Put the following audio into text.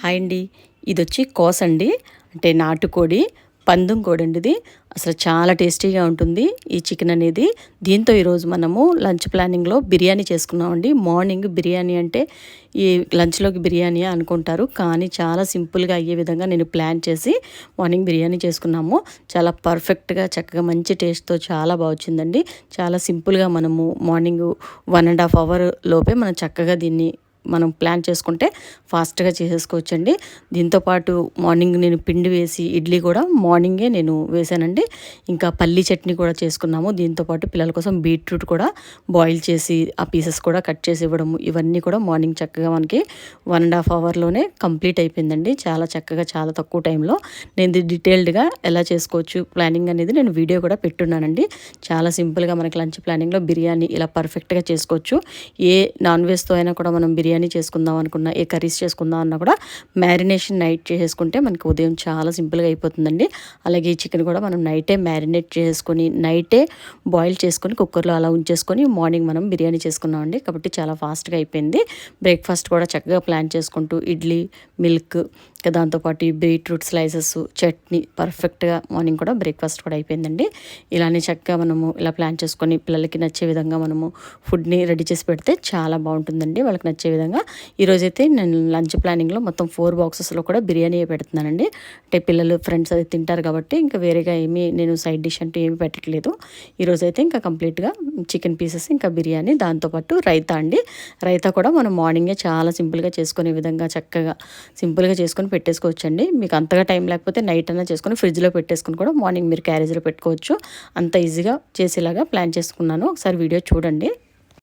Hi అండి. ఇదొచ్చి కోసండి. అంటే నాటుకోడి, పందెం కోడండి ఇది. అసలు చాలా టేస్టీగా ఉంటుంది ఈ చికెన్ అనేది. దీంతో ఈరోజు మనము లంచ్ ప్లానింగ్‌లో బిర్యానీ చేసుకున్నామండి. మార్నింగ్ బిర్యానీ అంటే ఈ లంచ్‌లోకి బిర్యానీ అనుకుంటారు. కానీ చాలా సింపుల్‌గా అయ్యే విధంగా నేను ప్లాన్ చేసి మార్నింగ్ బిర్యానీ చేసుకున్నాము. చాలా పర్ఫెక్ట్‌గా చక్కగా మంచి టేస్ట్‌తో చాలా వచ్చిందండి. చాలా సింపుల్‌గా మనము మార్నింగ్ 1 ½ అవర్ లోపే మనం చక్కగా దీన్ని మనం ప్లాన్ చేసుకుంటే ఫాస్ట్‌గా చేసేసుకోవచ్చండి. దీంతో పాటు మార్నింగ్ నేను పిండి వేసి ఇడ్లీ కూడా మార్నింగే నేను వేశానండి. ఇంకా పల్లీ చట్నీ కూడా చేసుకున్నాము. దీంతో పాటు పిల్లల కోసం బీట్రూట్ కూడా బాయిల్ చేసి ఆ పీసెస్ కూడా కట్ చేసి ఇవ్వడము ఇవన్నీ కూడా మార్నింగ్ చక్కగా మనకి 1 ½ అవర్‌లోనే కంప్లీట్ అయిపోయిందండి. చాలా చక్కగా చాలా తక్కువ టైంలో నేను ఇది డీటెయిల్డ్‌గా ఎలా చేసుకోవచ్చు ప్లానింగ్ అనేది నేను వీడియో కూడా పెట్టున్నానండి. చాలా సింపుల్‌గా మనకి లంచ్ ప్లానింగ్‌లో బిర్యానీ ఇలా పర్ఫెక్ట్‌గా చేసుకోవచ్చు. ఏ నాన్ వెజ్‌తో అయినా కూడా మనం బిర్యానీ చేసుకుందాం అనుకున్నా, ఏ కర్రీస్ చేసుకుందాం అన్నా కూడా మ్యారినేషన్ నైట్ చేసేసుకుంటే మనకి ఉదయం చాలా సింపుల్‌గా అయిపోతుందండి. అలాగే ఈ చికెన్ కూడా మనం నైటే మ్యారినేట్ చేసుకొని, నైటే బాయిల్ చేసుకొని కుక్కర్‌లో అలా ఉంచేసుకొని మార్నింగ్ మనం బిర్యానీ చేసుకున్నామండి. కాబట్టి చాలా ఫాస్ట్‌గా అయిపోయింది. బ్రేక్‌ఫాస్ట్ కూడా చక్కగా ప్లాన్ చేసుకుంటూ ఇడ్లీ, మిల్క్ దాంతోపాటు ఈ బీట్రూట్ స్లైసెస్, చట్నీ పర్ఫెక్ట్‌గా మార్నింగ్ కూడా బ్రేక్‌ఫాస్ట్ కూడా అయిపోయిందండి. ఇలానే చక్కగా మనము ఇలా ప్లాన్ చేసుకొని పిల్లలకి నచ్చే విధంగా మనము ఫుడ్‌ని రెడీ చేసి పెడితే చాలా బాగుంటుందండి. వాళ్ళకి నచ్చే విధంగా ఈరోజైతే నేను లంచ్ ప్లానింగ్‌లో మొత్తం 4 బాక్సెస్‌లో కూడా బిర్యానీయే పెడుతున్నానండి. అంటే పిల్లలు ఫ్రెండ్స్ అది తింటారు కాబట్టి ఇంకా వేరేగా ఏమీ నేను సైడ్ డిష్ అంటూ ఏమీ పెట్టట్లేదు. ఈరోజైతే ఇంకా కంప్లీట్‌గా చికెన్ పీసెస్ ఇంకా బిర్యానీ దాంతోపాటు రైతా అండి. రైతా కూడా మనం మార్నింగే చాలా సింపుల్‌గా చేసుకునే విధంగా చక్కగా సింపుల్‌గా చేసుకొని పెట్టేసుకోవచ్చండి. మీకు అంతగా టైం లేకపోతే నైట్ అన్నా చేసుకొని ఫ్రిడ్జ్‌లో పెట్టేసుకొని కూడా మార్నింగ్ మీరు క్యారేజ్‌లో పెట్టుకోవచ్చు. అంత ఈజీగా చేసేలాగా ప్లాన్ చేసుకున్నాను. ఒకసారి వీడియో చూడండి.